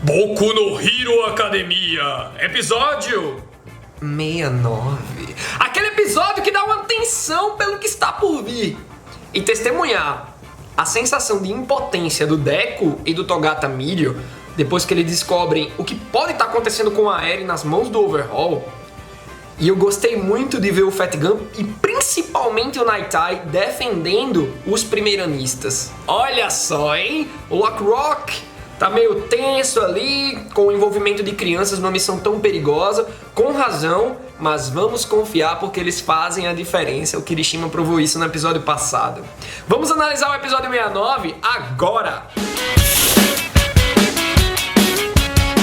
Boku no Hero Academia, episódio 69. Aquele episódio que dá uma tensão pelo que está por vir e testemunhar a sensação de impotência do Deku e do Togata Milho depois que eles descobrem o que pode estar acontecendo com a Eri nas mãos do Overhaul. E eu gostei muito de ver o Fat Gun e principalmente o Nighteye defendendo os primeiranistas. Olha só, hein? O Lockrock tá meio tenso ali, com o envolvimento de crianças numa missão tão perigosa, com razão, mas vamos confiar porque eles fazem a diferença. O Kirishima provou isso no episódio passado. Vamos analisar o episódio 69 agora!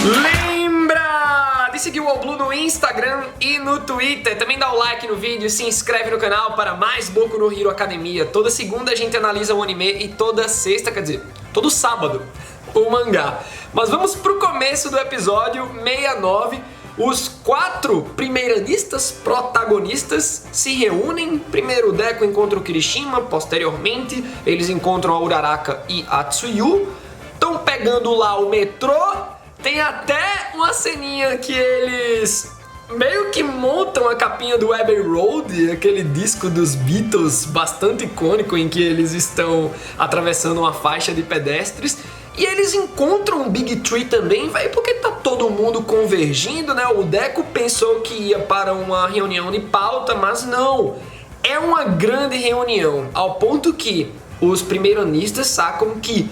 Lembra de seguir o All Blue no Instagram e no Twitter. Também dá o like no vídeo, se inscreve no canal para mais Boku no Hero Academia. Toda segunda a gente analisa o anime e toda sexta, quer dizer, todo sábado, o mangá. Mas vamos pro começo do episódio 69. Os 4 primeiranistas protagonistas se reúnem. Primeiro o Deku encontra o Kirishima, posteriormente eles encontram a Uraraka e a Tsuyu. Estão pegando lá o metrô. Tem até uma ceninha que eles meio que montam a capinha do Abbey Road, aquele disco dos Beatles bastante icônico em que eles estão atravessando uma faixa de pedestres. E eles encontram o Big Tree também, velho, porque tá todo mundo convergindo, né? O Deku pensou que ia para uma reunião de pauta, mas não. É uma grande reunião, ao ponto que os primeiranistas sacam que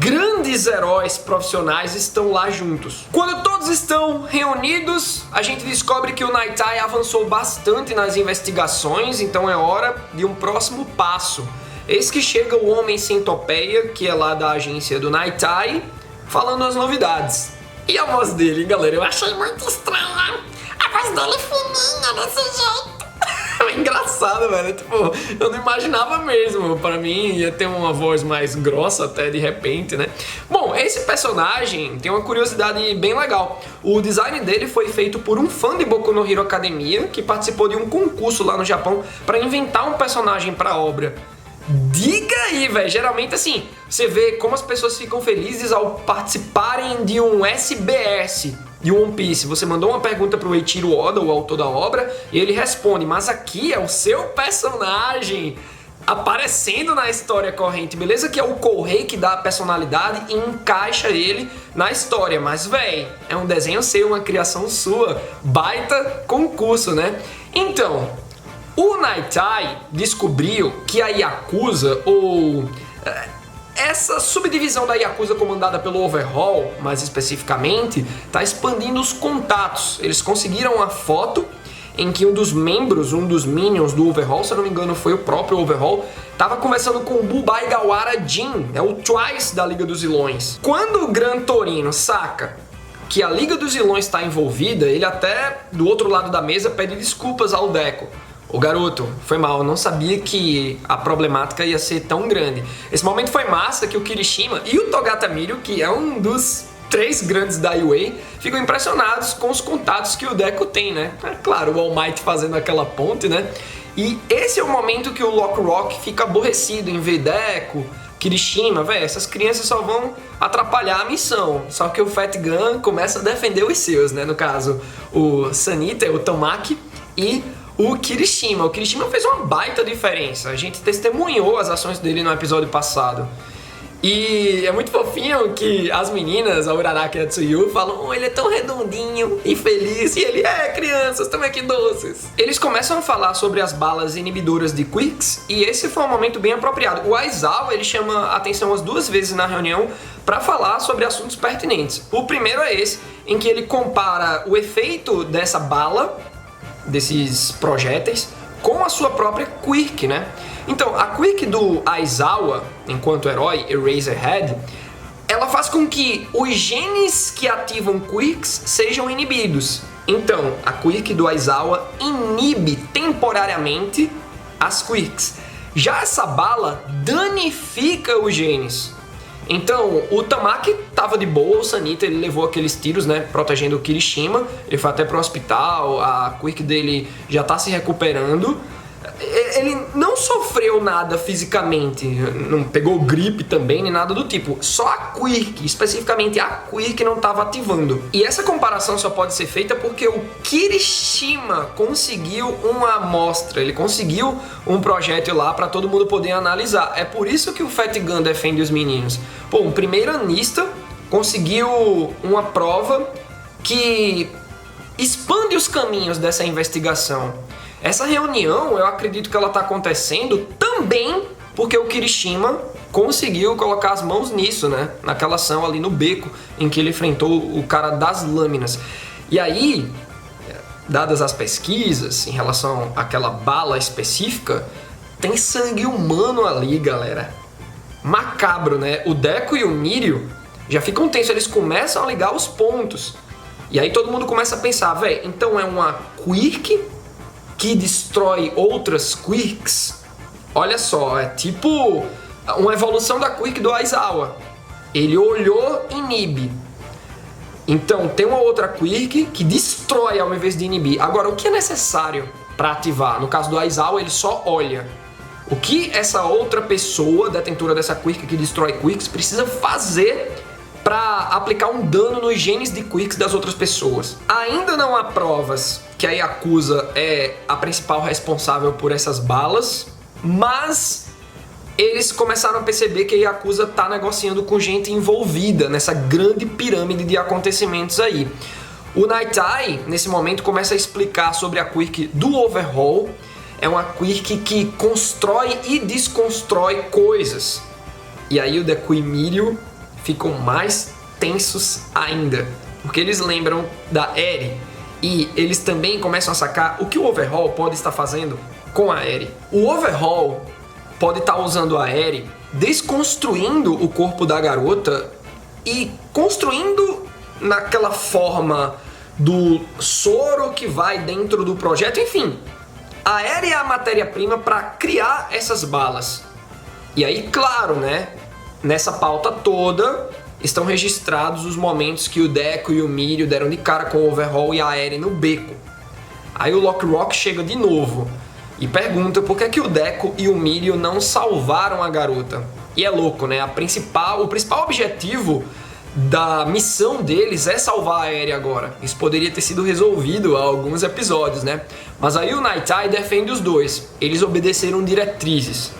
grandes heróis profissionais estão lá juntos. Quando todos estão reunidos, a gente descobre que o Nighteye avançou bastante nas investigações, então é hora de um próximo passo. Eis que chega o Homem Centopeia, que é lá da agência do Nighteye, falando as novidades. E a voz dele, galera, eu achei muito estranha. A voz dele é fininha, desse jeito. É engraçado, velho. Tipo, eu não imaginava mesmo. Pra mim, ia ter uma voz mais grossa até de repente, né? Bom, esse personagem tem uma curiosidade bem legal. O design dele foi feito por um fã de Boku no Hero Academia, que participou de um concurso lá no Japão pra inventar um personagem pra obra. Diga aí, velho. Geralmente, assim, você vê como as pessoas ficam felizes ao participarem de um SBS de One Piece. Você mandou uma pergunta pro Eiichiro Oda, o autor da obra, e ele responde, mas aqui é o seu personagem aparecendo na história corrente, beleza? Que é o Kohei que dá a personalidade e encaixa ele na história, mas, véi, é um desenho seu, uma criação sua, baita concurso, né? Então, o Nighteye descobriu que a Yakuza, ou essa subdivisão da Yakuza comandada pelo Overhaul, mais especificamente, está expandindo os contatos. Eles conseguiram uma foto em que um dos membros, um dos minions do Overhaul, se eu não me engano foi o próprio Overhaul, estava conversando com o Bubai Gawara Jin, é o Twice da Liga dos Vilões. Quando o Gran Torino saca que a Liga dos Vilões está envolvida, ele até, do outro lado da mesa, pede desculpas ao Deku. Ô garoto, foi mal, eu não sabia que a problemática ia ser tão grande. Esse momento foi massa que o Kirishima e o Togata Milho, que é um dos 3 grandes da UA, ficam impressionados com os contatos que o Deku tem, né? É claro, o All Might fazendo aquela ponte, né? E esse é o momento que o Lockrock fica aborrecido em ver Deku, Kirishima, velho, essas crianças só vão atrapalhar a missão. Só que o Fat Gun começa a defender os seus, né? No caso, o Sanita, o Tamaki e o Kirishima. O Kirishima fez uma baita diferença. A gente testemunhou as ações dele no episódio passado. E é muito fofinho que as meninas, a Uraraka e a Tsuyu, falam: oh, ele é tão redondinho e feliz. E ele, crianças, também que doces. Eles começam a falar sobre as balas inibidoras de Quicks, e esse foi um momento bem apropriado. O Aizawa, ele chama a atenção as 2 vezes na reunião para falar sobre assuntos pertinentes. O primeiro é esse, em que ele compara o efeito dessa bala, desses projéteis, com a sua própria Quirk, né? Então, a Quirk do Aizawa, enquanto herói, Eraserhead, ela faz com que os genes que ativam Quirks sejam inibidos. Então, a Quirk do Aizawa inibe temporariamente as Quirks. Já essa bala danifica os genes. Então, o Tamaki tava de boa, o Sanita, ele levou aqueles tiros, né, protegendo o Kirishima, ele foi até pro hospital, a Quirk dele já tá se recuperando. Ele não sofreu nada fisicamente, não pegou gripe também, nem nada do tipo. Só a Quirk, especificamente a Quirk, não estava ativando. E essa comparação só pode ser feita porque o Kirishima conseguiu uma amostra, ele conseguiu um projétil lá para todo mundo poder analisar. É por isso que o Fat Gun defende os meninos. Pô, um primeiranista conseguiu uma prova que expande os caminhos dessa investigação. Essa reunião, eu acredito que ela está acontecendo também porque o Kirishima conseguiu colocar as mãos nisso, né? Naquela ação ali no beco em que ele enfrentou o cara das lâminas. E aí, dadas as pesquisas em relação àquela bala específica, tem sangue humano ali, galera. Macabro, né? O Deku e o Mirio já ficam tensos, eles começam a ligar os pontos. E aí todo mundo começa a pensar, velho, então é uma Quirk que destrói outras Quirks? Olha só, é tipo uma evolução da Quirk do Aizawa. Ele olhou e inibe. Então tem uma outra Quirk que destrói ao invés de inibir. Agora, o que é necessário para ativar? No caso do Aizawa, ele só olha. O que essa outra pessoa, detentora dessa Quirk que destrói Quirks, precisa fazer para aplicar um dano nos genes de Quirks das outras pessoas? Ainda não há provas que a Yakuza é a principal responsável por essas balas, mas eles começaram a perceber que a Yakuza tá negociando com gente envolvida nessa grande pirâmide de acontecimentos aí. O Nighteye, nesse momento, começa a explicar sobre a Quirk do Overhaul. É uma Quirk que constrói e desconstrói coisas. E aí o Deku e Mirio ficam mais tensos ainda, porque eles lembram da Eri. E eles também começam a sacar o que o Overhaul pode estar fazendo com a Eri. O Overhaul pode estar usando a Eri, desconstruindo o corpo da garota e construindo naquela forma do soro que vai dentro do projeto. Enfim, a Eri é a matéria-prima para criar essas balas. E aí, claro, né, nessa pauta toda estão registrados os momentos que o Deku e o Mirio deram de cara com o Overhaul e a Eri no beco. Aí o Rock chega de novo e pergunta por que o Deku e o Mirio não salvaram a garota. E é louco, né? O principal objetivo da missão deles é salvar a Eri agora. Isso poderia ter sido resolvido há alguns episódios, né? Mas aí o Nighteye defende os dois. Eles obedeceram diretrizes.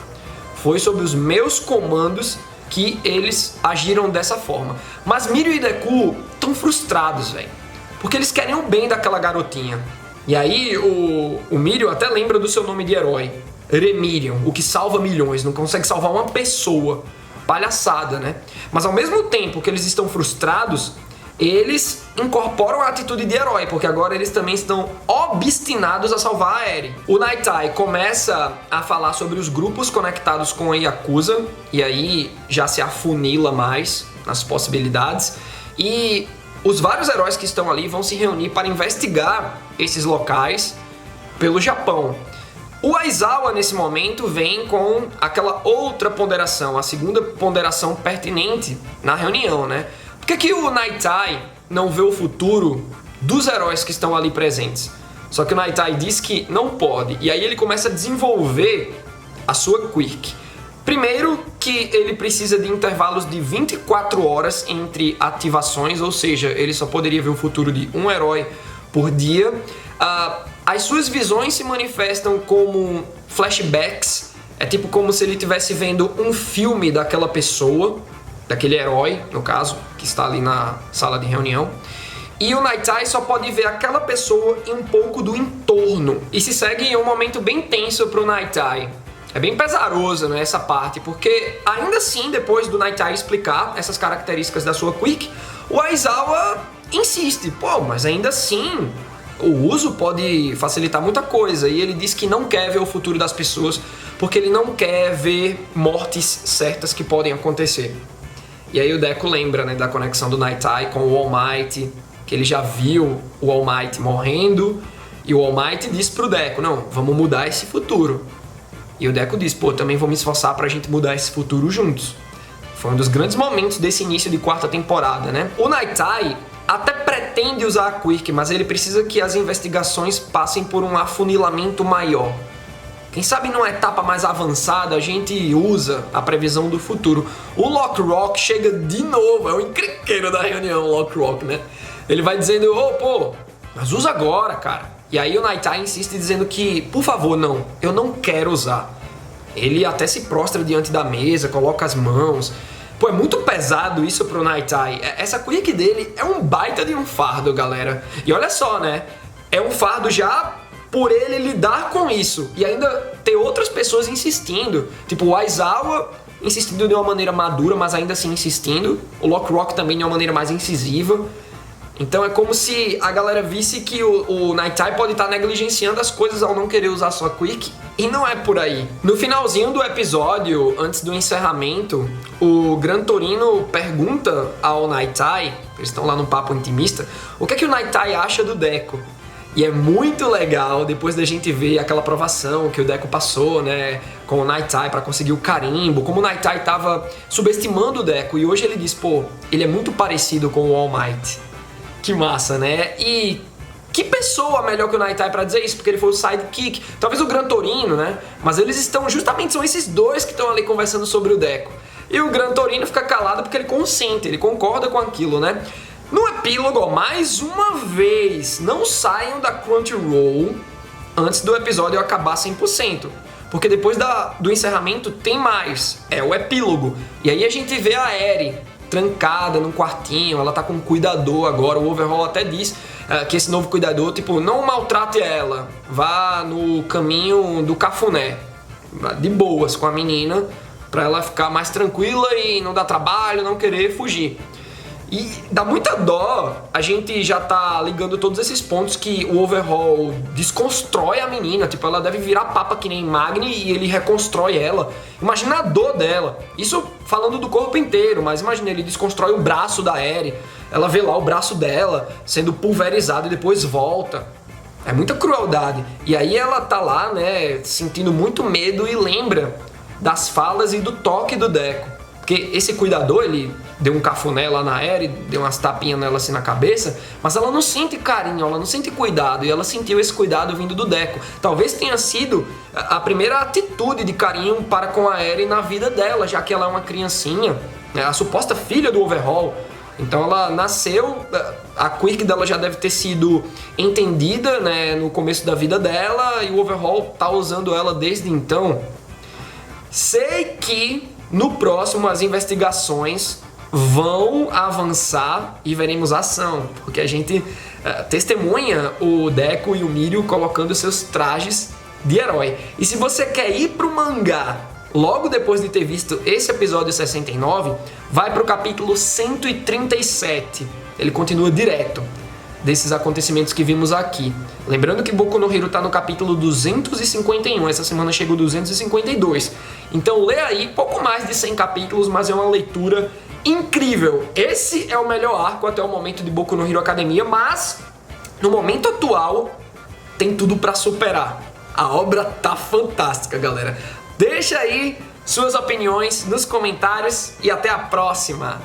Foi sob os meus comandos que eles agiram dessa forma. Mas Mirio e Deku estão frustrados, velho, porque eles querem o bem daquela garotinha. E aí o Mirio até lembra do seu nome de herói, Remirion, o que salva milhões, não consegue salvar uma pessoa. Palhaçada, né? Mas ao mesmo tempo que eles estão frustrados, eles incorporam a atitude de herói, porque agora eles também estão obstinados a salvar a Eri. O Nighteye começa a falar sobre os grupos conectados com a Yakuza, e aí já se afunila mais nas possibilidades, e os vários heróis que estão ali vão se reunir para investigar esses locais pelo Japão. O Aizawa, nesse momento, vem com aquela outra ponderação, a segunda ponderação pertinente na reunião, né? Por que o Nighteye não vê o futuro dos heróis que estão ali presentes? Só que o Nighteye diz que não pode, e aí ele começa a desenvolver a sua Quirk. Primeiro que ele precisa de intervalos de 24 horas entre ativações, ou seja, ele só poderia ver o futuro de um herói por dia. As suas visões se manifestam como flashbacks, é tipo como se ele estivesse vendo um filme daquela pessoa, daquele herói, no caso, que está ali na sala de reunião. E o Nighteye só pode ver aquela pessoa e um pouco do entorno. E se segue em um momento bem tenso pro Nighteye. É bem pesaroso, né, essa parte, porque ainda assim, depois do Nighteye explicar essas características da sua Quirk, o Aizawa insiste, pô, mas ainda assim o uso pode facilitar muita coisa, e ele diz que não quer ver o futuro das pessoas, porque ele não quer ver mortes certas que podem acontecer. E aí o Deku lembra, né, da conexão do Nighteye com o All Might, que ele já viu o All Might morrendo, e o All Might diz pro Deku, não, vamos mudar esse futuro. E o Deku diz, pô, também vou me esforçar pra gente mudar esse futuro juntos. Foi um dos grandes momentos desse início de quarta temporada, né? O Nighteye até pretende usar a Quirk, mas ele precisa que as investigações passem por um afunilamento maior. Quem sabe numa etapa mais avançada a gente usa a previsão do futuro. O Lockrock chega de novo, é o encrenqueiro da reunião, o Lockrock, né? Ele vai dizendo, pô, mas usa agora, cara. E aí o Night-Eye insiste dizendo que, por favor, não, eu não quero usar. Ele até se prostra diante da mesa, coloca as mãos. Pô, é muito pesado isso pro Night-Eye. Essa quick dele é um baita de um fardo, galera. E olha só, né? É um fardo já por ele lidar com isso. E ainda ter outras pessoas insistindo. Tipo, o Aizawa insistindo de uma maneira madura, mas ainda assim insistindo. O Lockrock também de uma maneira mais incisiva. Então é como se a galera visse que o Night-Eye pode estar negligenciando as coisas ao não querer usar sua quick, e não é por aí. No finalzinho do episódio, antes do encerramento, o Gran Torino pergunta ao Night-Eye, eles estão lá num papo intimista, o que é que o Night-Eye acha do Deco. E é muito legal, depois da gente ver aquela provação que o Deco passou, né, com o Night-Eye pra conseguir o carimbo, como o Night-Eye tava subestimando o Deco, e hoje ele diz, pô, ele é muito parecido com o All Might. Que massa, né? E que pessoa melhor que o Night-Eye pra dizer isso? Porque ele foi o sidekick. Talvez o Gran Torino, né? Mas eles estão justamente, são esses dois que estão ali conversando sobre o Deco. E o Gran Torino fica calado porque ele consente, ele concorda com aquilo, né? No epílogo, ó, mais uma vez, não saiam da Crunchyroll antes do episódio acabar 100%. Porque depois do encerramento tem mais. É o epílogo. E aí a gente vê a Eri trancada num quartinho, ela tá com um cuidador agora, o Overhaul até diz que esse novo cuidador, tipo, não maltrate ela, vá no caminho do cafuné, de boas com a menina, pra ela ficar mais tranquila e não dar trabalho, não querer fugir. E dá muita dó, a gente já tá ligando todos esses pontos que o Overhaul desconstrói a menina, tipo, ela deve virar papa que nem Magni e ele reconstrói ela. Imagina a dor dela, isso falando do corpo inteiro, mas imagina, ele desconstrói o braço da Eri, ela vê lá o braço dela sendo pulverizado e depois volta. É muita crueldade. E aí ela tá lá, né, sentindo muito medo e lembra das falas e do toque do Deco. Porque esse cuidador, ele deu um cafuné lá na Eri, deu umas tapinhas nela assim na cabeça, mas ela não sente carinho, ela não sente cuidado, e ela sentiu esse cuidado vindo do Deco. Talvez tenha sido a primeira atitude de carinho para com a Eri na vida dela, já que ela é uma criancinha, né, a suposta filha do Overhaul. Então ela nasceu, a quirk dela já deve ter sido entendida, né, no começo da vida dela, e o Overhaul tá usando ela desde então. Sei que no próximo as investigações vão avançar e veremos ação, porque a gente testemunha o Deco e o Mirio colocando seus trajes de herói. E se você quer ir pro mangá logo depois de ter visto esse episódio 69, vai pro capítulo 137. Ele continua direto desses acontecimentos que vimos aqui. Lembrando que Boku no Hero tá no capítulo 251, essa semana chegou 252. Então lê aí, pouco mais de 100 capítulos, mas é uma leitura incrível. Esse é o melhor arco até o momento de Boku no Hero Academia, mas no momento atual tem tudo pra superar. A obra tá fantástica, galera. Deixa aí suas opiniões nos comentários e até a próxima!